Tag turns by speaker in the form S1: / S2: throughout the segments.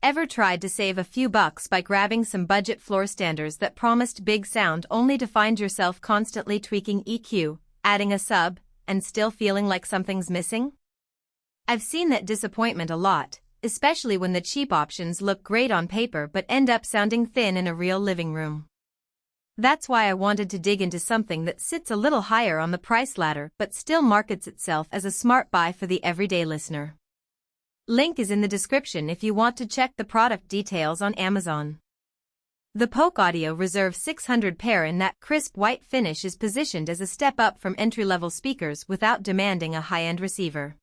S1: Ever tried to save a few bucks by grabbing some budget floor standers that promised big sound only to find yourself constantly tweaking EQ, adding a sub, and still feeling like something's missing? I've seen that disappointment a lot, especially when the cheap options look great on paper but end up sounding thin in a real living room. That's why I wanted to dig into something that sits a little higher on the price ladder but still markets itself as a smart buy for the everyday listener. Link is in the description if you want to check the product details on Amazon. The Polk Audio Reserve 600 pair in that crisp white finish is positioned as a step up from entry-level speakers without demanding a high-end receiver.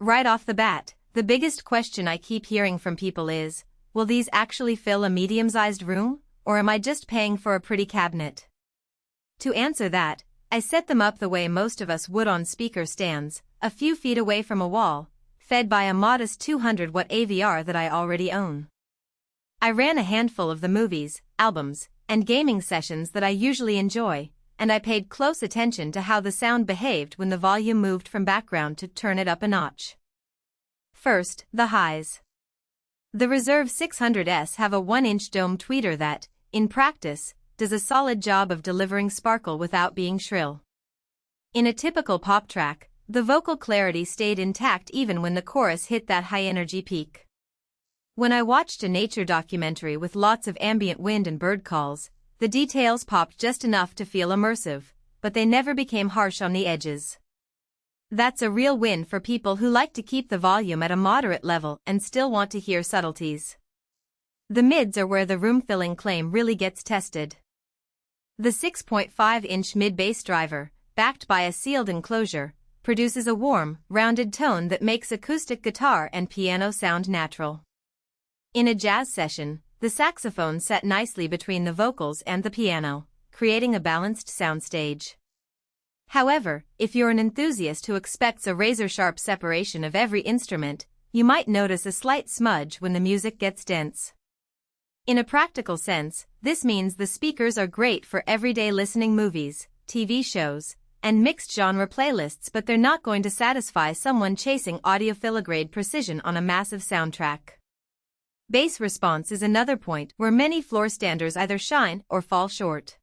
S1: Right off the bat, the biggest question I keep hearing from people is, will these actually fill a medium-sized room, or am I just paying for a pretty cabinet? To answer that, I set them up the way most of us would on speaker stands, a few feet away from a wall, fed by a modest 200-watt AVR that I already own. I ran a handful of the movies, albums, and gaming sessions that I usually enjoy, and I paid close attention to how the sound behaved when the volume moved from background to turn it up a notch. First, the highs. The Reserve 600S have a 1-inch dome tweeter that, in practice, does a solid job of delivering sparkle without being shrill. In a typical pop track, the vocal clarity stayed intact even when the chorus hit that high-energy peak. When I watched a nature documentary with lots of ambient wind and bird calls, the details popped just enough to feel immersive, but they never became harsh on the edges. That's a real win for people who like to keep the volume at a moderate level and still want to hear subtleties. The mids are where the room-filling claim really gets tested. The 6.5-inch mid-bass driver, backed by a sealed enclosure, produces a warm, rounded tone that makes acoustic guitar and piano sound natural. In a jazz session, the saxophone sat nicely between the vocals and the piano, creating a balanced soundstage. However, if you're an enthusiast who expects a razor-sharp separation of every instrument, you might notice a slight smudge when the music gets dense. In a practical sense, this means the speakers are great for everyday listening movies, TV shows, and mixed-genre playlists, but they're not going to satisfy someone chasing audiophile-grade precision on a massive soundtrack. Bass response is another point where many floor standers either shine or fall short.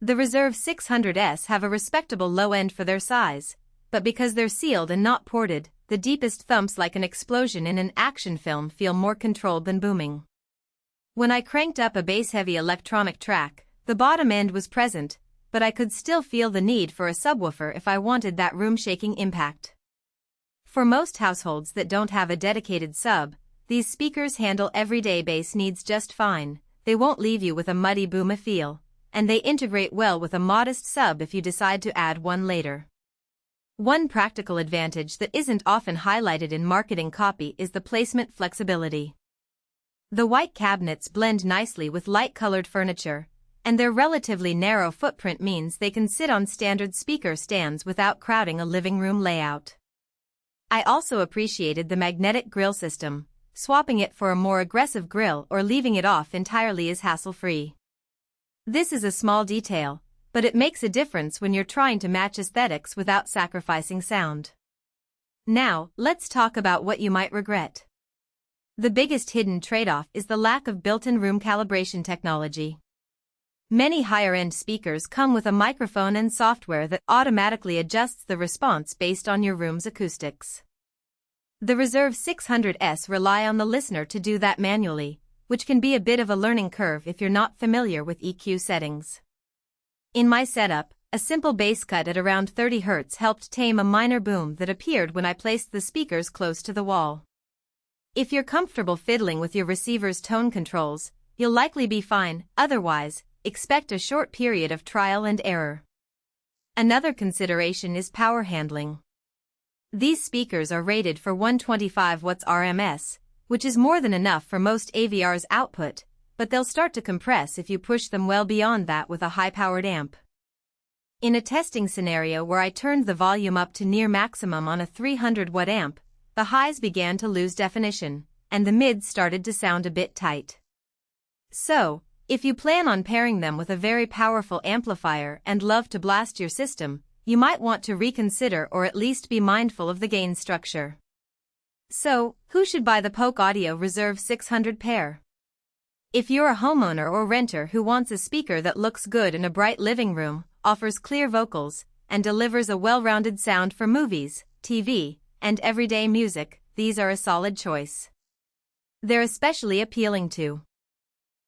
S1: The Reserve 600S have a respectable low end for their size, but because they're sealed and not ported, the deepest thumps like an explosion in an action film feel more controlled than booming. When I cranked up a bass-heavy electronic track, the bottom end was present, but I could still feel the need for a subwoofer if I wanted that room-shaking impact. For most households that don't have a dedicated sub, these speakers handle everyday bass needs just fine. They won't leave you with a muddy boom feel, and they integrate well with a modest sub if you decide to add one later. One practical advantage that isn't often highlighted in marketing copy is the placement flexibility. The white cabinets blend nicely with light-colored furniture, and their relatively narrow footprint means they can sit on standard speaker stands without crowding a living room layout. I also appreciated the magnetic grille system. Swapping it for a more aggressive grille or leaving it off entirely is hassle-free. This is a small detail, but it makes a difference when you're trying to match aesthetics without sacrificing sound. Now, let's talk about what you might regret. The biggest hidden trade-off is the lack of built-in room calibration technology. Many higher-end speakers come with a microphone and software that automatically adjusts the response based on your room's acoustics. The Reserve 600S rely on the listener to do that manually, which can be a bit of a learning curve if you're not familiar with EQ settings. In my setup, a simple bass cut at around 30 Hz helped tame a minor boom that appeared when I placed the speakers close to the wall. If you're comfortable fiddling with your receiver's tone controls, you'll likely be fine. Otherwise, expect a short period of trial and error. Another consideration is power handling. These speakers are rated for 125 watts RMS, which is more than enough for most AVR's output, but they'll start to compress if you push them well beyond that with a high-powered amp. In a testing scenario where I turned the volume up to near maximum on a 300-watt amp, the highs began to lose definition, and the mids started to sound a bit tight. So, if you plan on pairing them with a very powerful amplifier and love to blast your system, you might want to reconsider or at least be mindful of the gain structure. So, who should buy the Polk Audio Reserve 600 pair? If you're a homeowner or renter who wants a speaker that looks good in a bright living room, offers clear vocals, and delivers a well-rounded sound for movies, TV, and everyday music, these are a solid choice. They're especially appealing to